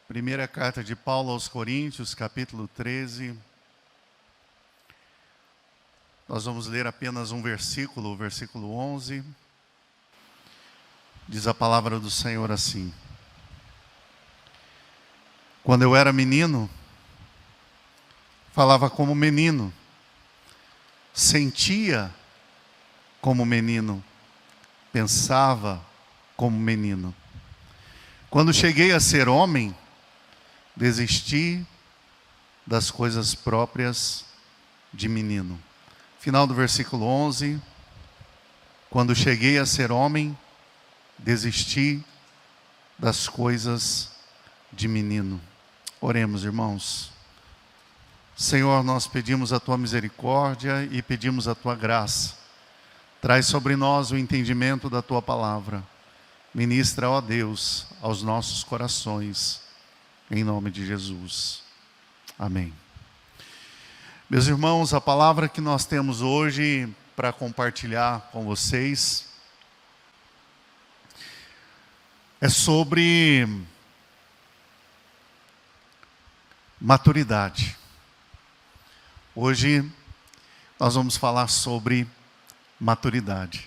Primeira carta de Paulo aos Coríntios, capítulo 13. Nós vamos ler apenas um versículo, o versículo 11. Diz a palavra do Senhor assim: Quando eu era menino, falava como menino, sentia como menino, pensava como menino. Quando cheguei a ser homem, desisti das coisas próprias de menino. Final do versículo 11. Quando cheguei a ser homem, desisti das coisas de menino. Oremos, irmãos. Senhor, nós pedimos a Tua misericórdia e pedimos a Tua graça. Traz sobre nós o entendimento da Tua palavra. Ministra, ó Deus, aos nossos corações. Em nome de Jesus. Amém. Meus irmãos, a palavra que nós temos hoje para compartilhar com vocês é sobre maturidade. Hoje nós vamos falar sobre maturidade.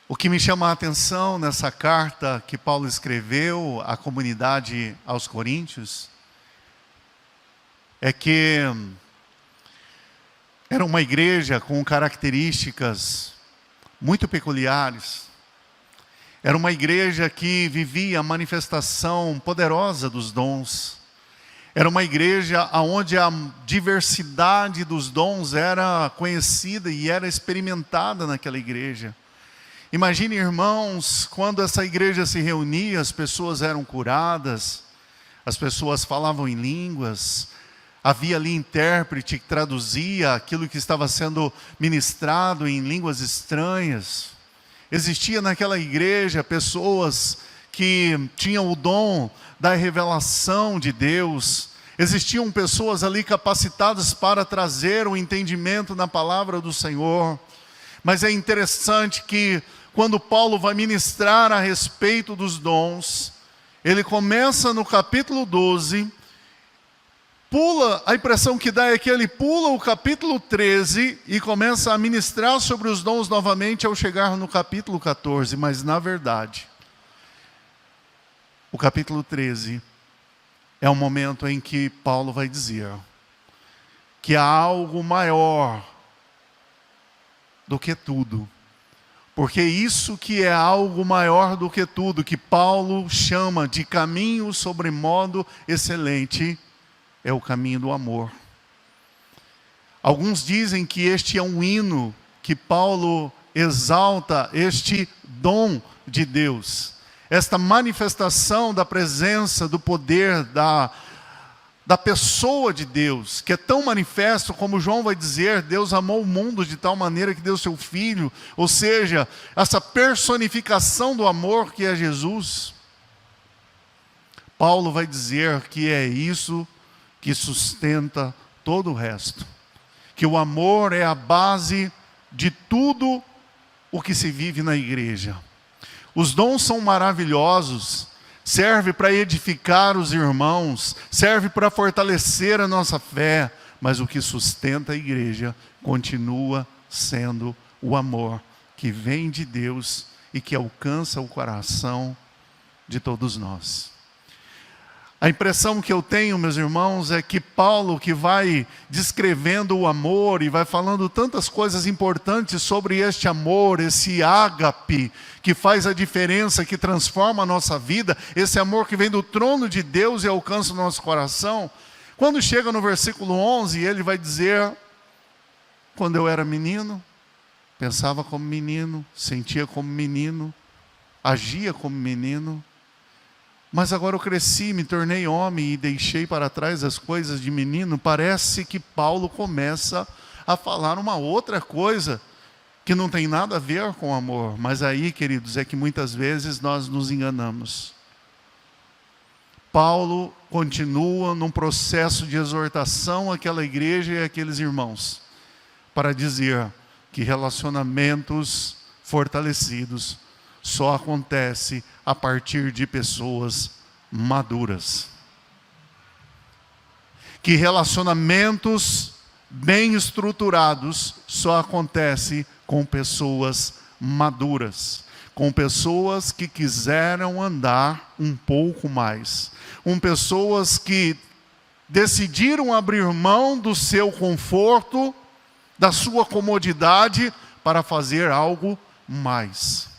O que me chama a atenção nessa carta que Paulo escreveu à comunidade aos Coríntios é que era uma igreja com características muito peculiares. Era uma igreja que vivia a manifestação poderosa dos dons. Era uma igreja onde a diversidade dos dons era conhecida e era experimentada naquela igreja. Imagine, irmãos, quando essa igreja se reunia, as pessoas eram curadas, as pessoas falavam em línguas, havia ali intérprete que traduzia aquilo que estava sendo ministrado em línguas estranhas. Existia naquela igreja pessoas que tinham o dom da revelação de Deus. Existiam pessoas ali capacitadas para trazer o entendimento na palavra do Senhor. Mas é interessante que quando Paulo vai ministrar a respeito dos dons, ele começa no capítulo 12, a impressão que dá é que ele pula o capítulo 13 e começa a ministrar sobre os dons novamente ao chegar no capítulo 14, mas na verdade, o capítulo 13 é o momento em que Paulo vai dizer que há algo maior do que tudo. Porque isso que é algo maior do que tudo, que Paulo chama de caminho sobremodo excelente, é o caminho do amor. Alguns dizem que este é um hino que Paulo exalta, este dom de Deus, esta manifestação da presença, do poder, da pessoa de Deus, que é tão manifesto, como João vai dizer, Deus amou o mundo de tal maneira que deu seu Filho, ou seja, essa personificação do amor que é Jesus. Paulo vai dizer que é isso que sustenta todo o resto, que o amor é a base de tudo o que se vive na igreja. Os dons são maravilhosos, serve para edificar os irmãos, serve para fortalecer a nossa fé, mas o que sustenta a igreja continua sendo o amor que vem de Deus e que alcança o coração de todos nós. A impressão que eu tenho, meus irmãos, é que Paulo, que vai descrevendo o amor e vai falando tantas coisas importantes sobre este amor, esse ágape, que faz a diferença, que transforma a nossa vida, esse amor que vem do trono de Deus e alcança o nosso coração. Quando chega no versículo 11, ele vai dizer: quando eu era menino, pensava como menino, sentia como menino, agia como menino. Mas agora eu cresci, me tornei homem e deixei para trás as coisas de menino. Parece que Paulo começa a falar uma outra coisa que não tem nada a ver com amor. Mas aí, queridos, é que muitas vezes nós nos enganamos. Paulo continua num processo de exortação àquela igreja e àqueles irmãos, para dizer que relacionamentos fortalecidos só acontece a partir de pessoas maduras. Que relacionamentos bem estruturados só acontece com pessoas maduras, com pessoas que quiseram andar um pouco mais, com pessoas que decidiram abrir mão do seu conforto, da sua comodidade, para fazer algo mais.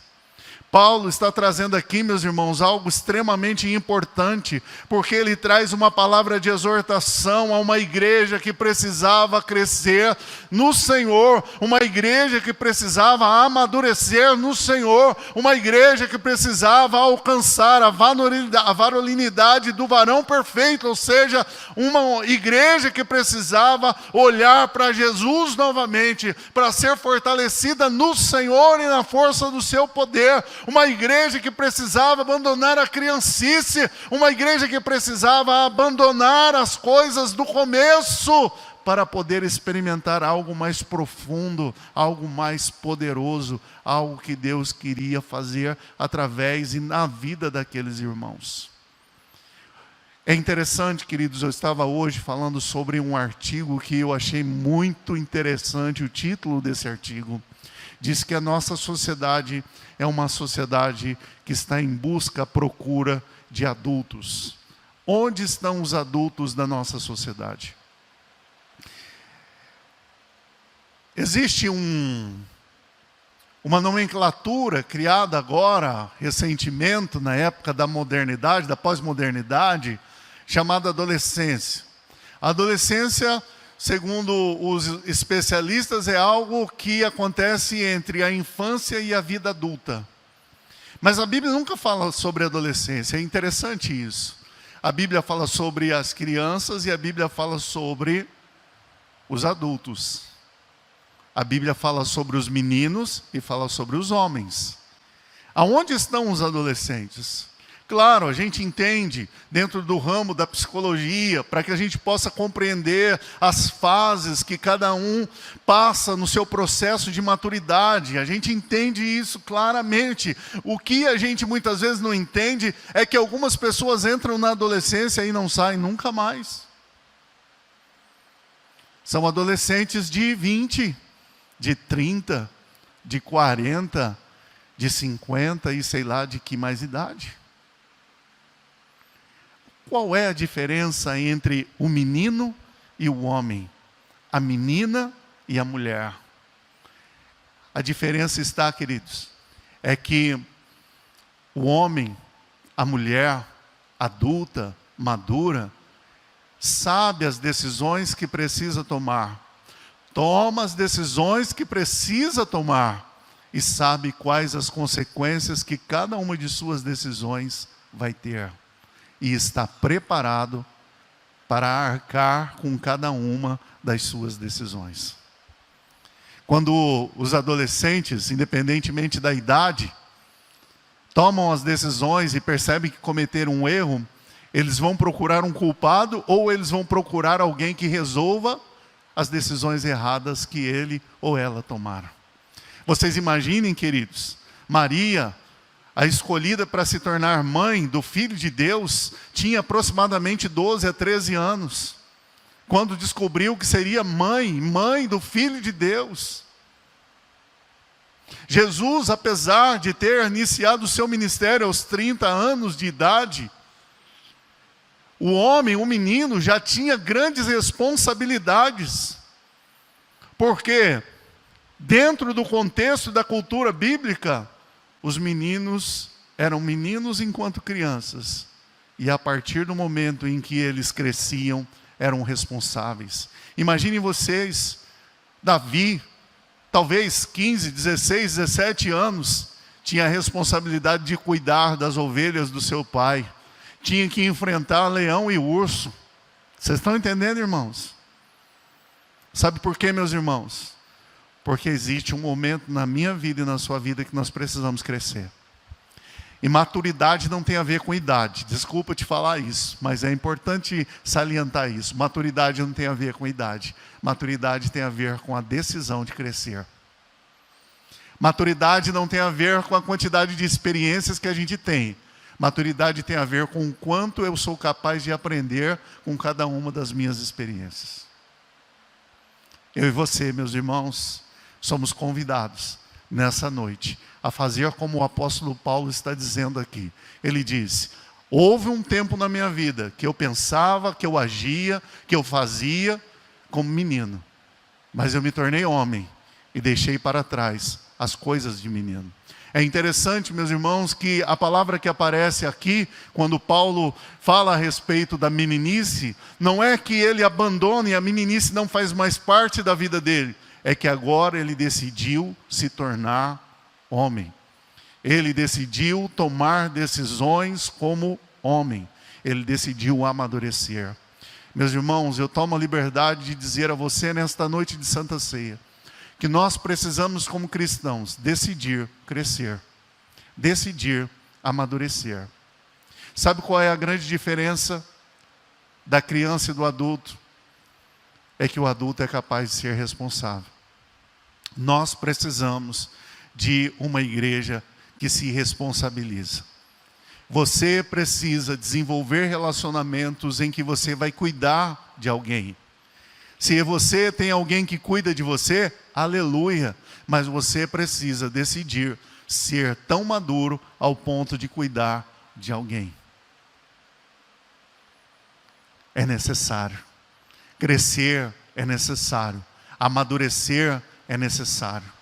Paulo está trazendo aqui, meus irmãos, algo extremamente importante, porque ele traz uma palavra de exortação a uma igreja que precisava crescer no Senhor, uma igreja que precisava amadurecer no Senhor, uma igreja que precisava alcançar a varonilidade do varão perfeito, ou seja, uma igreja que precisava olhar para Jesus novamente, para ser fortalecida no Senhor e na força do seu poder. Uma igreja que precisava abandonar a criancice, uma igreja que precisava abandonar as coisas do começo para poder experimentar algo mais profundo, algo mais poderoso, algo que Deus queria fazer através e na vida daqueles irmãos. É interessante, queridos, eu estava hoje falando sobre um artigo que eu achei muito interessante, o título desse artigo. Diz que a nossa sociedade é uma sociedade que está em busca, à procura de adultos. Onde estão os adultos da nossa sociedade? Existe uma nomenclatura criada agora, recentemente, na época da modernidade, da pós-modernidade, chamada adolescência. A adolescência, segundo os especialistas, é algo que acontece entre a infância e a vida adulta. Mas a Bíblia nunca fala sobre adolescência, é interessante isso. A Bíblia fala sobre as crianças e a Bíblia fala sobre os adultos. A Bíblia fala sobre os meninos e fala sobre os homens. Aonde estão os adolescentes? Claro, a gente entende dentro do ramo da psicologia, para que a gente possa compreender as fases que cada um passa no seu processo de maturidade. A gente entende isso claramente. O que a gente muitas vezes não entende é que algumas pessoas entram na adolescência e não saem nunca mais. São adolescentes de 20, de 30, de 40, de 50 e sei lá de que mais idade. Qual é a diferença entre o menino e o homem? A menina e a mulher? A diferença está, queridos, é que o homem, a mulher adulta, madura, sabe as decisões que precisa tomar. Toma as decisões que precisa tomar e sabe quais as consequências que cada uma de suas decisões vai ter. E está preparado para arcar com cada uma das suas decisões. Quando os adolescentes, independentemente da idade, tomam as decisões e percebem que cometeram um erro, eles vão procurar um culpado ou eles vão procurar alguém que resolva as decisões erradas que ele ou ela tomaram. Vocês imaginem, queridos, Maria, a escolhida para se tornar mãe do Filho de Deus, tinha aproximadamente 12 a 13 anos, quando descobriu que seria mãe do Filho de Deus. Jesus, apesar de ter iniciado o seu ministério aos 30 anos de idade, o homem, o menino, já tinha grandes responsabilidades, porque dentro do contexto da cultura bíblica, os meninos eram meninos enquanto crianças, e a partir do momento em que eles cresciam, eram responsáveis. Imaginem vocês, Davi, talvez 15, 16, 17 anos, tinha a responsabilidade de cuidar das ovelhas do seu pai, tinha que enfrentar leão e urso. Vocês estão entendendo, irmãos? Sabe por quê, meus irmãos? Porque existe um momento na minha vida e na sua vida que nós precisamos crescer. E maturidade não tem a ver com idade. Desculpa te falar isso, mas é importante salientar isso. Maturidade não tem a ver com idade. Maturidade tem a ver com a decisão de crescer. Maturidade não tem a ver com a quantidade de experiências que a gente tem. Maturidade tem a ver com o quanto eu sou capaz de aprender com cada uma das minhas experiências. Eu e você, meus irmãos, somos convidados nessa noite a fazer como o apóstolo Paulo está dizendo aqui. Ele diz: houve um tempo na minha vida que eu pensava, que eu agia, que eu fazia como menino. Mas eu me tornei homem e deixei para trás as coisas de menino. É interessante, meus irmãos, que a palavra que aparece aqui, quando Paulo fala a respeito da meninice, não é que ele abandone, a meninice não faz mais parte da vida dele. É que agora ele decidiu se tornar homem. Ele decidiu tomar decisões como homem. Ele decidiu amadurecer. Meus irmãos, eu tomo a liberdade de dizer a você nesta noite de Santa Ceia, que nós precisamos como cristãos decidir crescer, decidir amadurecer. Sabe qual é a grande diferença da criança e do adulto? É que o adulto é capaz de ser responsável. Nós precisamos de uma igreja que se responsabiliza. Você precisa desenvolver relacionamentos em que você vai cuidar de alguém. Se você tem alguém que cuida de você, aleluia, mas você precisa decidir ser tão maduro ao ponto de cuidar de alguém. É necessário. Crescer é necessário. Amadurecer é necessário.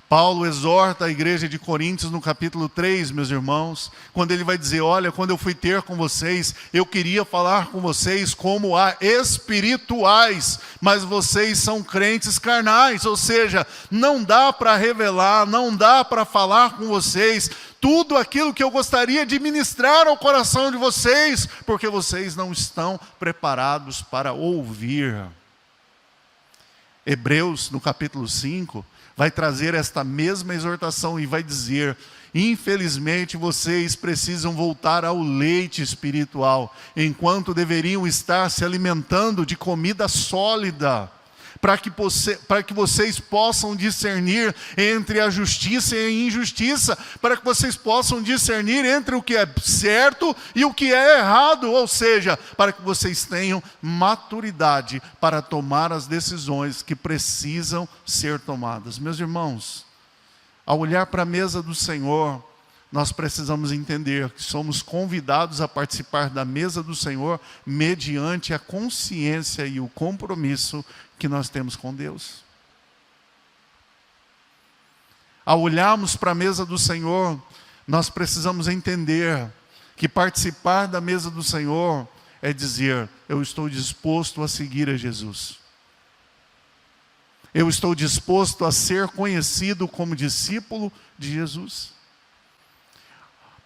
Paulo exorta a igreja de Coríntios no capítulo 3, meus irmãos, quando ele vai dizer: olha, quando eu fui ter com vocês, eu queria falar com vocês como a espirituais, mas vocês são crentes carnais, ou seja, não dá para revelar, não dá para falar com vocês tudo aquilo que eu gostaria de ministrar ao coração de vocês, porque vocês não estão preparados para ouvir. Hebreus, no capítulo 5, vai trazer esta mesma exortação e vai dizer: infelizmente vocês precisam voltar ao leite espiritual, enquanto deveriam estar se alimentando de comida sólida, para que vocês possam discernir entre a justiça e a injustiça, para que vocês possam discernir entre o que é certo e o que é errado, ou seja, para que vocês tenham maturidade para tomar as decisões que precisam ser tomadas. Meus irmãos, ao olhar para a mesa do Senhor, nós precisamos entender que somos convidados a participar da mesa do Senhor mediante a consciência e o compromisso que nós temos com Deus. Ao olharmos para a mesa do Senhor, nós precisamos entender que participar da mesa do Senhor é dizer: eu estou disposto a seguir a Jesus. Eu estou disposto a ser conhecido como discípulo de Jesus.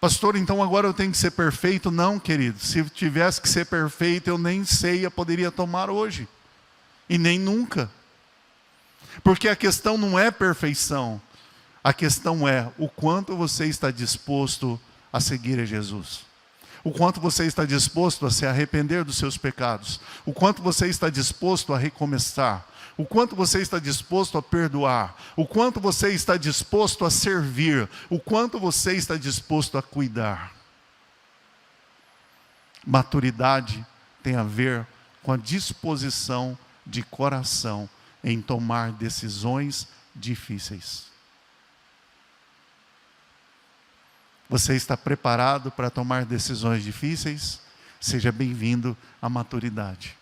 Pastor, então agora eu tenho que ser perfeito? Não, querido. Se tivesse que ser perfeito, eu nem ceia poderia tomar hoje. E nem nunca. Porque a questão não é perfeição. A questão é o quanto você está disposto a seguir a Jesus. O quanto você está disposto a se arrepender dos seus pecados. O quanto você está disposto a recomeçar. O quanto você está disposto a perdoar. O quanto você está disposto a servir. O quanto você está disposto a cuidar. Maturidade tem a ver com a disposição de coração em tomar decisões difíceis. Você está preparado para tomar decisões difíceis? Seja bem-vindo à maturidade.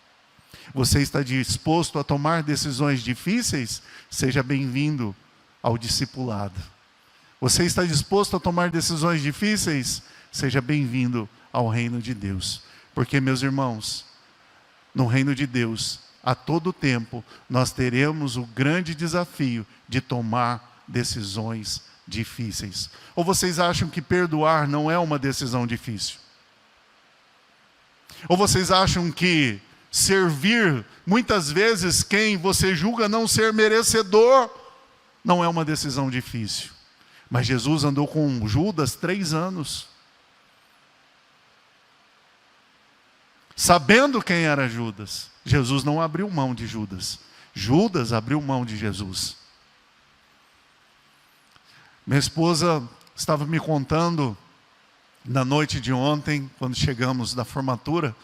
Você está disposto a tomar decisões difíceis? Seja bem-vindo ao discipulado. Você está disposto a tomar decisões difíceis? Seja bem-vindo ao reino de Deus. Porque, meus irmãos, no reino de Deus, a todo tempo, nós teremos o grande desafio de tomar decisões difíceis. Ou vocês acham que perdoar não é uma decisão difícil? Ou vocês acham que servir, muitas vezes, quem você julga não ser merecedor, não é uma decisão difícil? Mas Jesus andou com Judas 3 anos. Sabendo quem era Judas, Jesus não abriu mão de Judas. Judas abriu mão de Jesus. Minha esposa estava me contando Na noite de ontem, quando chegamos da formatura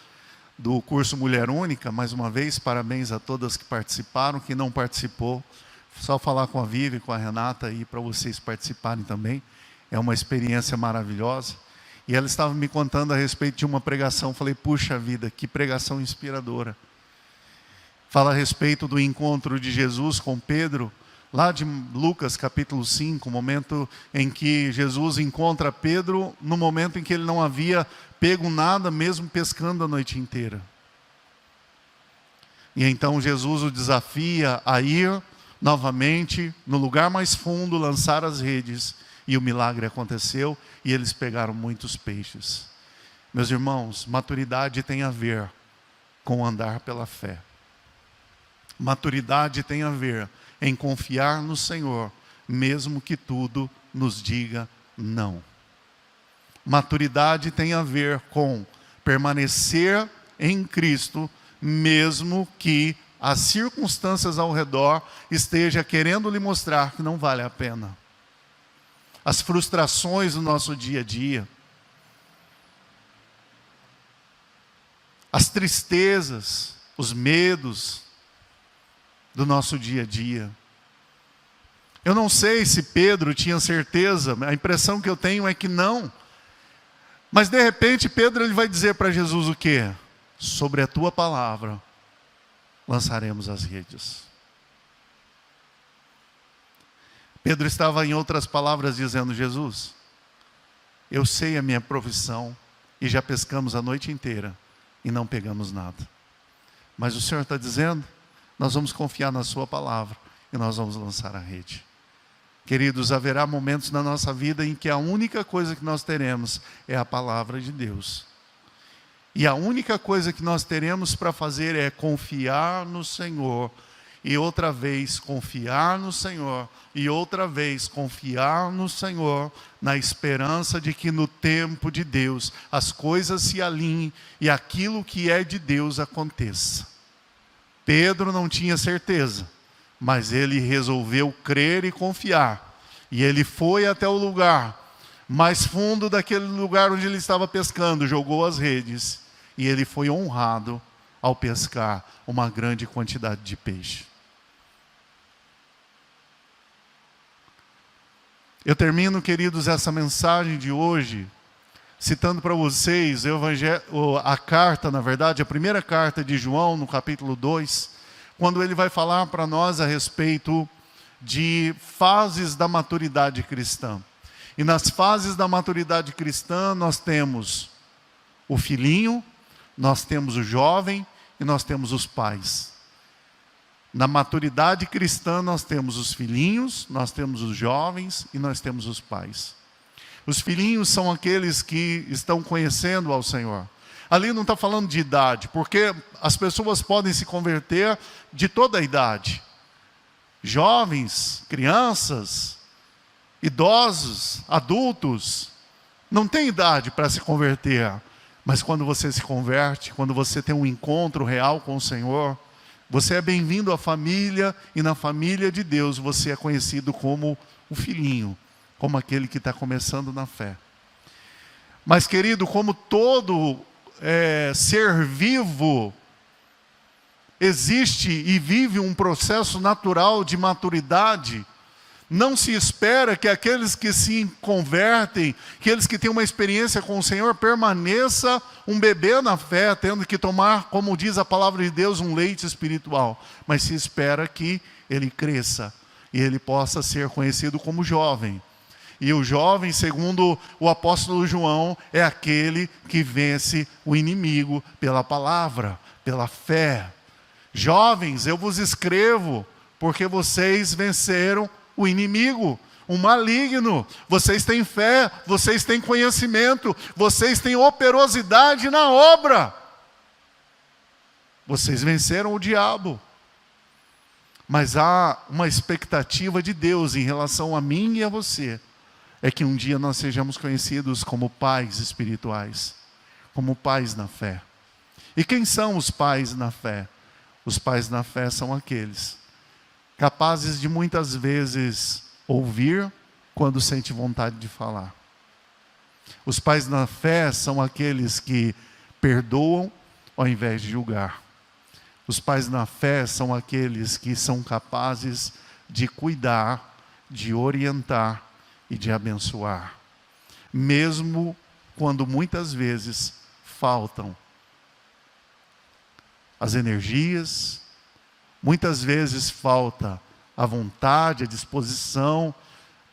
do curso Mulher Única, mais uma vez, parabéns a todas que participaram, quem não participou, só falar com a Vivi e com a Renata aí para vocês participarem também, é uma experiência maravilhosa. E ela estava me contando a respeito de uma pregação, falei, puxa vida, que pregação inspiradora. Fala a respeito do encontro de Jesus com Pedro, lá de Lucas capítulo 5, o momento em que Jesus encontra Pedro, no momento em que ele não havia pego nada, mesmo pescando a noite inteira. E então Jesus o desafia a ir novamente no lugar mais fundo, lançar as redes, e o milagre aconteceu, e eles pegaram muitos peixes. Meus irmãos, maturidade tem a ver com andar pela fé. Maturidade tem a ver em confiar no Senhor, mesmo que tudo nos diga não. Maturidade tem a ver com permanecer em Cristo, mesmo que as circunstâncias ao redor estejam querendo lhe mostrar que não vale a pena. As frustrações do nosso dia a dia, as tristezas, os medos do nosso dia a dia. Eu não sei se Pedro tinha certeza, a impressão que eu tenho é que não. Mas de repente Pedro ele vai dizer para Jesus o quê? Sobre a tua palavra lançaremos as redes. Pedro estava, em outras palavras, dizendo, Jesus, eu sei a minha profissão e já pescamos a noite inteira e não pegamos nada. Mas o Senhor está dizendo, nós vamos confiar na sua palavra e nós vamos lançar a rede. Queridos, haverá momentos na nossa vida em que a única coisa que nós teremos é a palavra de Deus. E a única coisa que nós teremos para fazer é confiar no Senhor. E outra vez confiar no Senhor. E outra vez confiar no Senhor, na esperança de que no tempo de Deus as coisas se alinhem e aquilo que é de Deus aconteça. Pedro não tinha certeza, mas ele resolveu crer e confiar. E ele foi até o lugar mais fundo daquele lugar onde ele estava pescando, jogou as redes. E ele foi honrado ao pescar uma grande quantidade de peixe. Eu termino, queridos, essa mensagem de hoje, citando para vocês a carta, na verdade, a primeira carta de João, no capítulo 2, quando ele vai falar para nós a respeito de fases da maturidade cristã. E nas fases da maturidade cristã, nós temos o filhinho, nós temos o jovem e nós temos os pais. Na maturidade cristã nós temos os filhinhos, nós temos os jovens e nós temos os pais. Os filhinhos são aqueles que estão conhecendo ao Senhor. Ali não está falando de idade, porque as pessoas podem se converter de toda a idade. Jovens, crianças, idosos, adultos, não tem idade para se converter. Mas quando você se converte, quando você tem um encontro real com o Senhor, você é bem-vindo à família, e na família de Deus você é conhecido como o filhinho, como aquele que está começando na fé. Mas, querido, como todo ser vivo existe e vive um processo natural de maturidade, não se espera que aqueles que se convertem, aqueles que têm uma experiência com o Senhor, permaneça um bebê na fé, tendo que tomar, como diz a palavra de Deus, um leite espiritual. Mas se espera que ele cresça e ele possa ser conhecido como jovem. E o jovem, segundo o apóstolo João, é aquele que vence o inimigo pela palavra, pela fé. Jovens, eu vos escrevo porque vocês venceram o inimigo, o maligno. Vocês têm fé, vocês têm conhecimento, vocês têm operosidade na obra. Vocês venceram o diabo. Mas há uma expectativa de Deus em relação a mim e a você. É que um dia nós sejamos conhecidos como pais espirituais, como pais na fé. E quem são os pais na fé? Os pais na fé são aqueles capazes de muitas vezes ouvir quando sente vontade de falar. Os pais na fé são aqueles que perdoam ao invés de julgar. Os pais na fé são aqueles que são capazes de cuidar, de orientar e de abençoar. Mesmo quando muitas vezes faltam as energias, muitas vezes falta a vontade, a disposição,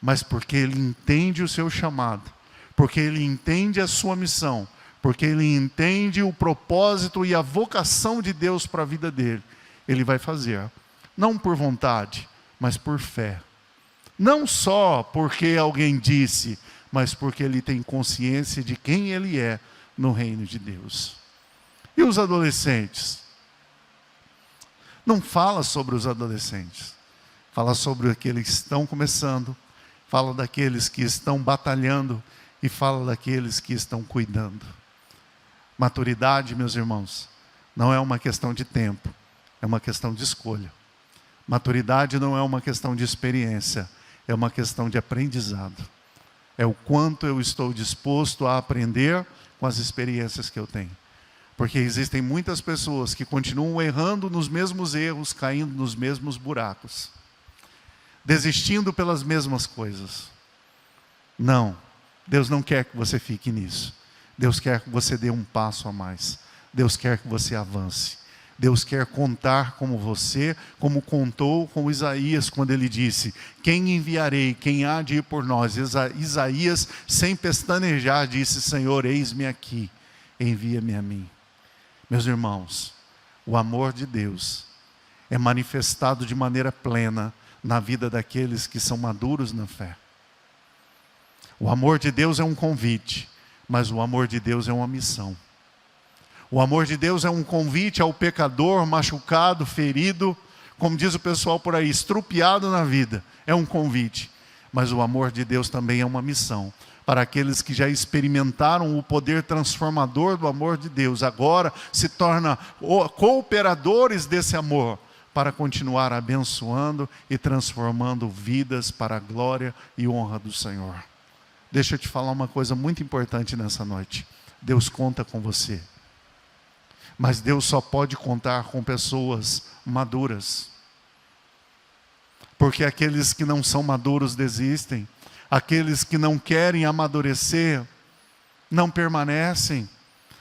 mas porque ele entende o seu chamado, porque ele entende a sua missão, porque ele entende o propósito e a vocação de Deus para a vida dele, ele vai fazer, não por vontade, mas por fé. Não só porque alguém disse, mas porque ele tem consciência de quem ele é no reino de Deus. E os adolescentes? Não fala sobre os adolescentes, fala sobre aqueles que estão começando, fala daqueles que estão batalhando e fala daqueles que estão cuidando. Maturidade, meus irmãos, não é uma questão de tempo, é uma questão de escolha. Maturidade não é uma questão de experiência, é uma questão de aprendizado. É o quanto eu estou disposto a aprender com as experiências que eu tenho. Porque existem muitas pessoas que continuam errando nos mesmos erros, caindo nos mesmos buracos, desistindo pelas mesmas coisas. Não, Deus não quer que você fique nisso. Deus quer que você dê um passo a mais. Deus quer que você avance. Deus quer contar como você, como contou com Isaías, quando ele disse: quem enviarei, quem há de ir por nós? Isaías, sem pestanejar, disse: Senhor, eis-me aqui, envia-me a mim. Meus irmãos, o amor de Deus é manifestado de maneira plena na vida daqueles que são maduros na fé. O amor de Deus é um convite, mas o amor de Deus é uma missão. O amor de Deus é um convite ao pecador machucado, ferido, como diz o pessoal por aí, estrupiado na vida. É um convite. Mas o amor de Deus também é uma missão. Para aqueles que já experimentaram o poder transformador do amor de Deus, agora se tornam cooperadores desse amor, para continuar abençoando e transformando vidas para a glória e honra do Senhor. Deixa eu te falar uma coisa muito importante nessa noite. Deus conta com você. Mas Deus só pode contar com pessoas maduras. Porque aqueles que não são maduros desistem. Aqueles que não querem amadurecer não permanecem.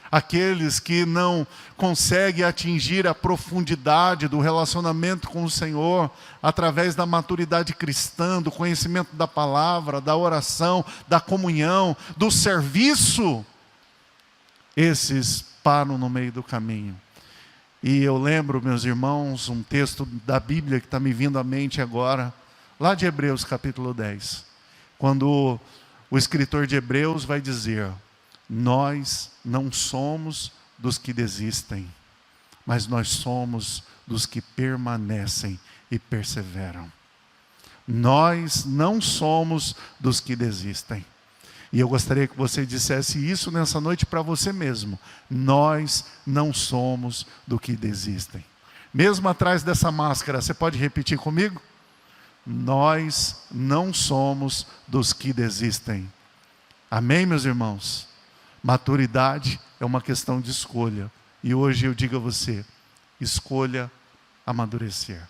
Aqueles que não conseguem atingir a profundidade do relacionamento com o Senhor através da maturidade cristã, do conhecimento da palavra, da oração, da comunhão, do serviço, esses param no meio do caminho. E eu lembro, meus irmãos, um texto da Bíblia que está me vindo à mente agora, lá de Hebreus capítulo 10, quando o escritor de Hebreus vai dizer: nós não somos dos que desistem, mas nós somos dos que permanecem e perseveram. Nós não somos dos que desistem. E eu gostaria que você dissesse isso nessa noite para você mesmo. Nós não somos do que desistem. Mesmo atrás dessa máscara, você pode repetir comigo? Nós não somos dos que desistem. Amém, meus irmãos? Maturidade é uma questão de escolha. E hoje eu digo a você: escolha amadurecer.